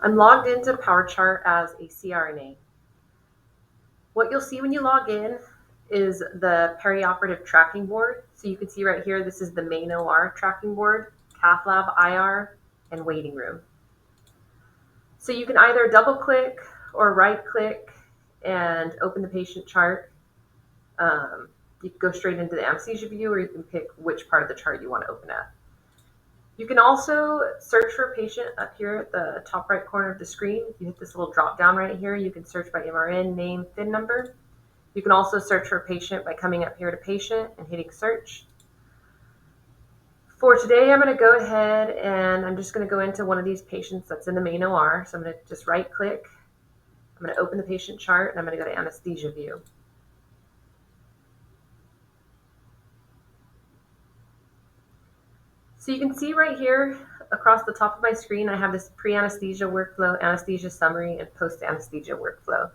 I'm logged into PowerChart as a CRNA. What you'll see when you log in is the perioperative tracking board. So you can see right here, this is the main OR tracking board, cath lab, IR, and waiting room. So you can either double click or right click and open the patient chart. You can go straight into the anesthesia view, or you can pick which part of the chart you want to open up. You can also search for a patient up here at the top right corner of the screen. You hit this little drop down right here. You can search by MRN, name, FIN number. You can also search for a patient by coming up here to patient and hitting search. For today, I'm going to go ahead and I'm just going to go into one of these patients that's in the main OR. So I'm going to just right click. I'm going to open the patient chart and I'm going to go to anesthesia view. So you can see right here across the top of my screen, I have this pre-anesthesia workflow, anesthesia summary, and post-anesthesia workflow.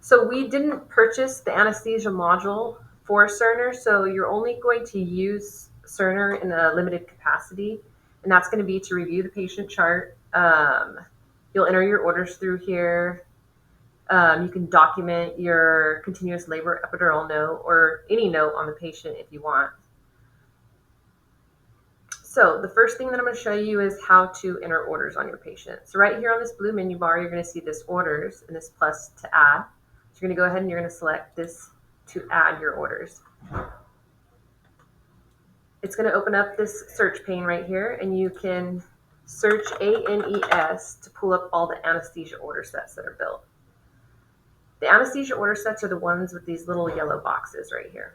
So we didn't purchase the anesthesia module for Cerner, so you're only going to use Cerner in a limited capacity, and that's going to be to review the patient chart. You'll enter your orders through here. You can document your continuous labor epidural note or any note on the patient if you want. So the first thing that I'm going to show you is how to enter orders on your patient. So right here on this blue menu bar, you're going to see this orders and this plus to add. So you're going to go ahead and you're going to select this to add your orders. It's going to open up this search pane right here, and you can search ANES to pull up all the anesthesia order sets that are built. The anesthesia order sets are the ones with these little yellow boxes right here.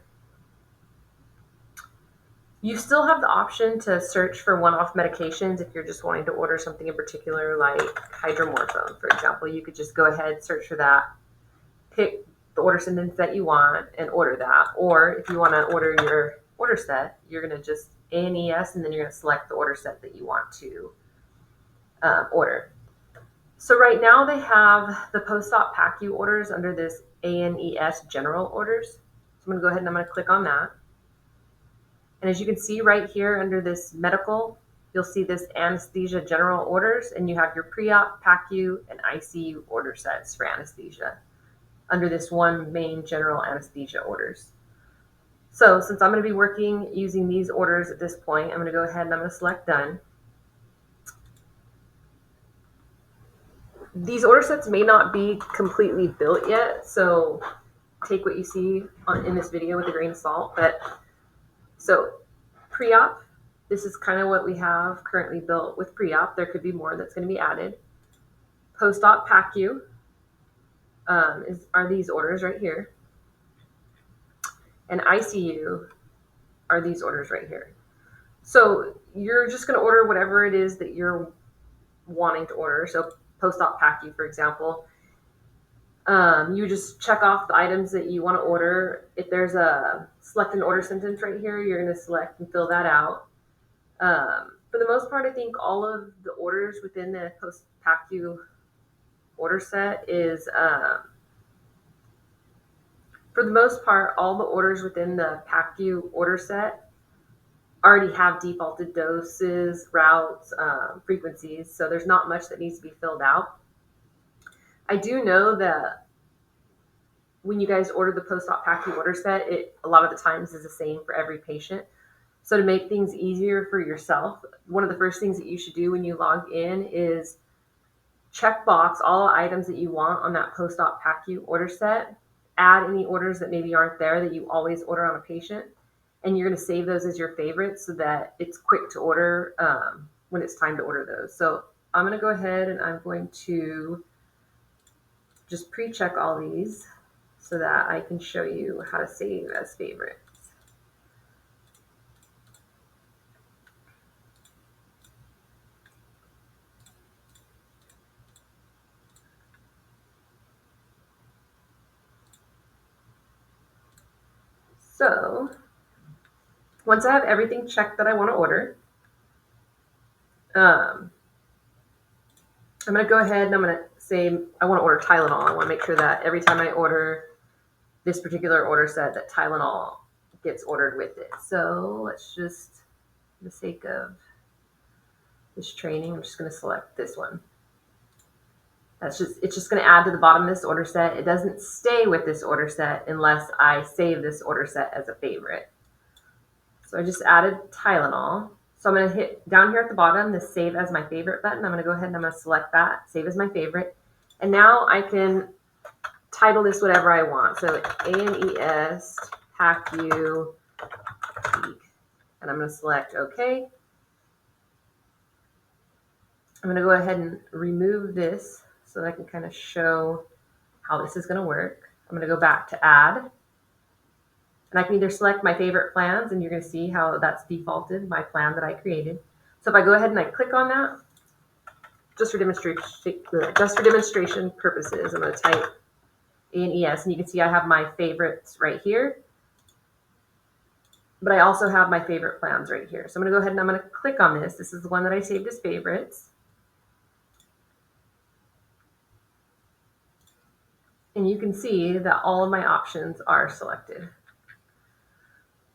You still have the option to search for one-off medications if you're just wanting to order something in particular, like hydromorphone, for example. You could just go ahead, search for that, pick the order sentence that you want, and order that. Or if you want to order your order set, you're going to just ANES, and then you're going to select the order set that you want to order. So right now they have the post-op PACU orders under this ANES general orders. So I'm going to go ahead and I'm going to click on that. And as you can see right here under this medical, you'll see this anesthesia general orders, and you have your pre-op, PACU, and ICU order sets for anesthesia under this one main general anesthesia orders. So since I'm going to be working using these orders at this point, I'm going to go ahead and I'm going to select done. These order sets may not be completely built yet, so take what you see in this video with a grain of salt. But so pre-op, this is kind of what we have currently built with pre-op. There could be more that's going to be added. Post-op PACU are these orders right here. And ICU are these orders right here. So you're just going to order whatever it is that you're wanting to order. So post-op PACU, for example, you just check off the items that you want to order. If there's a select an order sentence right here, you're going to select and fill that out. For the most part, I think all of the orders within the post-PACU order set is, for the most part, all the orders within the PACU order set already have defaulted doses, routes, frequencies, so there's not much that needs to be filled out. I do know that when you guys order the post-op PACU order set, it a lot of the times is the same for every patient. So to make things easier for yourself, one of the first things that you should do when you log in is check box all items that you want on that post-op PACU order set, add any orders that maybe aren't there that you always order on a patient, and you're going to save those as your favorites so that it's quick to order when it's time to order those. So I'm going to go ahead and I'm going to just pre-check all these so that I can show you how to save as favorites. So once I have everything checked that I want to order, I'm going to go ahead and I'm going to say I want to order Tylenol. I want to make sure that every time I order this particular order set that Tylenol gets ordered with it. So let's just, for the sake of this training, I'm just going to select this one. It's just going to add to the bottom of this order set. It doesn't stay with this order set unless I save this order set as a favorite. So I just added Tylenol. So I'm going to hit down here at the bottom, the save as my favorite button. I'm going to go ahead and I'm going to select that, save as my favorite. And now I can title this whatever I want. So ANES, PACU, and I'm going to select OK. I'm going to go ahead and remove this so that I can kind of show how this is going to work. I'm going to go back to add. And I can either select my favorite plans, and you're going to see how that's defaulted, my plan that I created. So if I go ahead and I click on that, just for demonstration purposes, I'm going to type ANES, and you can see I have my favorites right here. But I also have my favorite plans right here. So I'm going to go ahead and I'm going to click on this. This is the one that I saved as favorites. And you can see that all of my options are selected.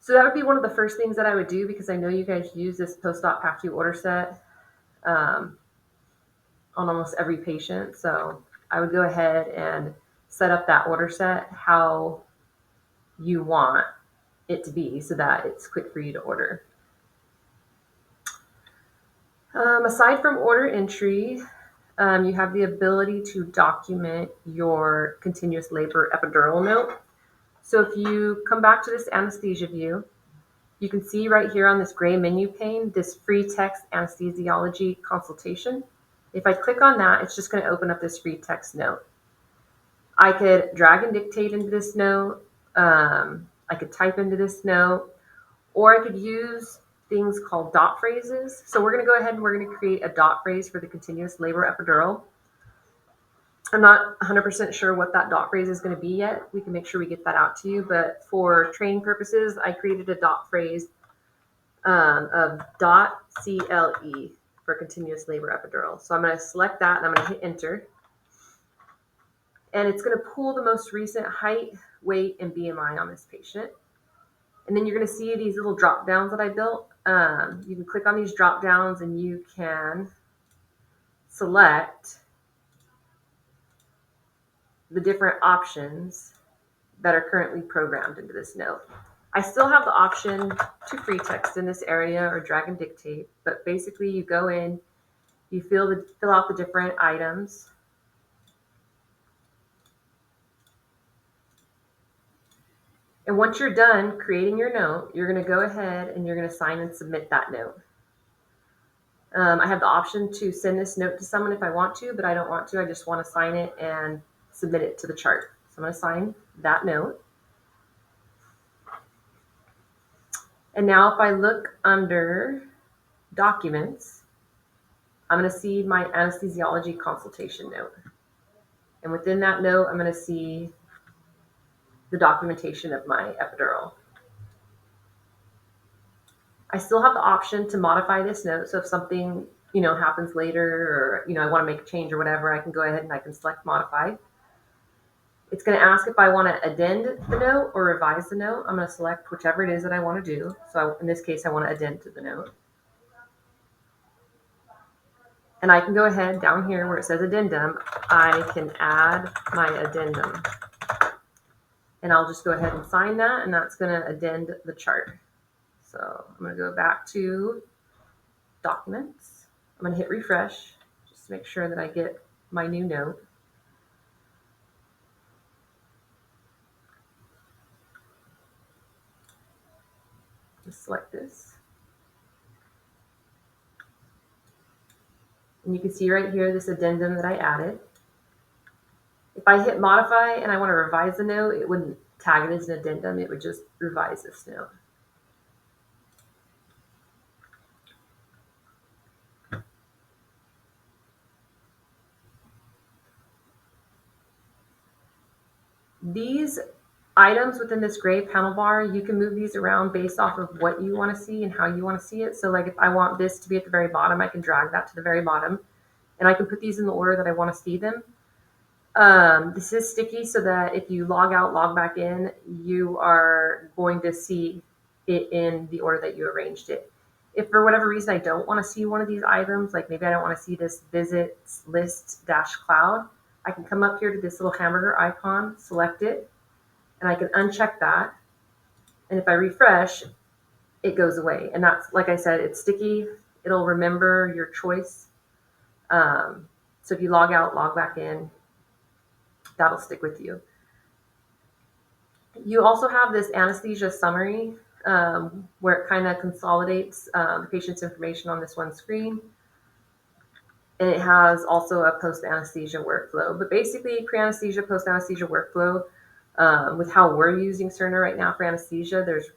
So that would be one of the first things that I would do, because I know you guys use this post-op PACU order set on almost every patient. So I would go ahead and set up that order set how you want it to be so that it's quick for you to order. Aside from order entry, you have the ability to document your continuous labor epidural note. So if you come back to this anesthesia view, you can see right here on this gray menu pane, this free text anesthesiology consultation. If I click on that, it's just going to open up this free text note. I could drag and dictate into this note. I could type into this note, or I could use things called dot phrases. So we're going to go ahead and we're going to create a dot phrase for the continuous labor epidural. I'm not 100% sure what that dot phrase is going to be yet. We can make sure we get that out to you. But for training purposes, I created a dot phrase of dot CLE for continuous labor epidural. So I'm going to select that and I'm going to hit enter. And it's going to pull the most recent height, weight, and BMI on this patient. And then you're going to see these little drop downs that I built. You can click on these drop downs and you can select the different options that are currently programmed into this note. I still have the option to free text in this area or drag and dictate, but basically you go in, you fill out the different items. And once you're done creating your note, you're going to go ahead and you're going to sign and submit that note. I have the option to send this note to someone if I want to, but I don't want to. I just want to sign it and submit it to the chart. So I'm going to sign that note. And now if I look under documents, I'm going to see my anesthesiology consultation note. And within that note, I'm going to see the documentation of my epidural. I still have the option to modify this note. So if something, happens later, or, I want to make a change or whatever, I can go ahead and I can select modify. It's going to ask if I want to addend the note or revise the note. I'm going to select whichever it is that I want to do. So in this case, I want to addend to the note. And I can go ahead down here where it says addendum, I can add my addendum. And I'll just go ahead and sign that, and that's going to addend the chart. So I'm going to go back to documents. I'm going to hit refresh just to make sure that I get my new note. Just select this. And you can see right here this addendum that I added. If I hit modify and I want to revise the note, it wouldn't tag it as an addendum. It would just revise this note. These items within this gray panel bar, you can move these around based off of what you want to see and how you want to see it. So like if I want this to be at the very bottom, I can drag that to the very bottom, and I can put these in the order that I want to see them. This is sticky so that if you log out, log back in, you are going to see it in the order that you arranged it. If for whatever reason I don't want to see one of these items, like maybe I don't want to see this visits list dash cloud, I can come up here to this little hamburger icon, select it, and I can uncheck that. And if I refresh, it goes away. And that's, like I said, it's sticky. It'll remember your choice. So if you log out, log back in, that'll stick with you. You also have this anesthesia summary where it kind of consolidates the patient's information on this one screen. And it has also a post-anesthesia workflow. But basically, pre-anesthesia, post-anesthesia workflow, with how we're using Cerner right now for anesthesia, there's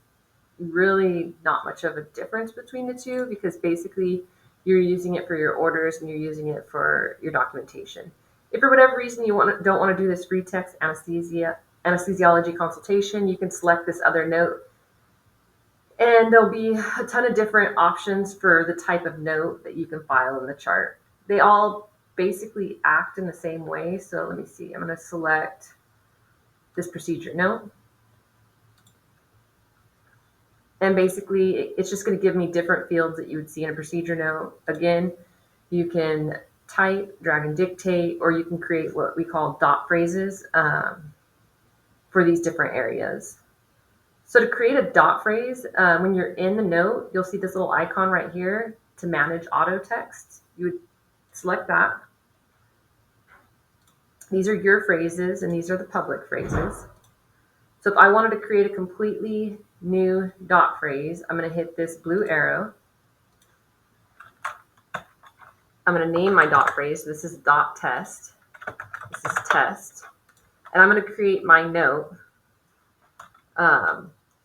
really not much of a difference between the two, because basically you're using it for your orders and you're using it for your documentation. If for whatever reason you don't want to do this free text anesthesiology consultation, you can select this other note, and there'll be a ton of different options for the type of note that you can file in the chart. They all basically act in the same way. So let me see, I'm going to select this procedure note. And basically, it's just going to give me different fields that you would see in a procedure note. Again, you can type, drag and dictate, or you can create what we call dot phrases for these different areas. So to create a dot phrase, when you're in the note, you'll see this little icon right here to manage auto text. You would select that. These are your phrases, and these are the public phrases. So if I wanted to create a completely new dot phrase, I'm going to hit this blue arrow. I'm going to name my dot phrase. This is dot test. This is test. And I'm going to create my note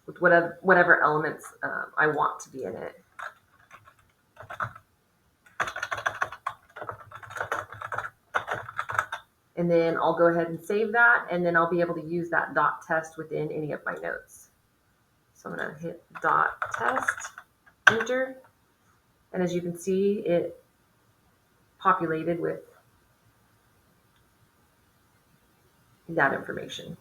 with whatever elements I want to be in it. And then I'll go ahead and save that, and then I'll be able to use that dot test within any of my notes. So I'm going to hit dot test, enter, and as you can see, it populated with that information.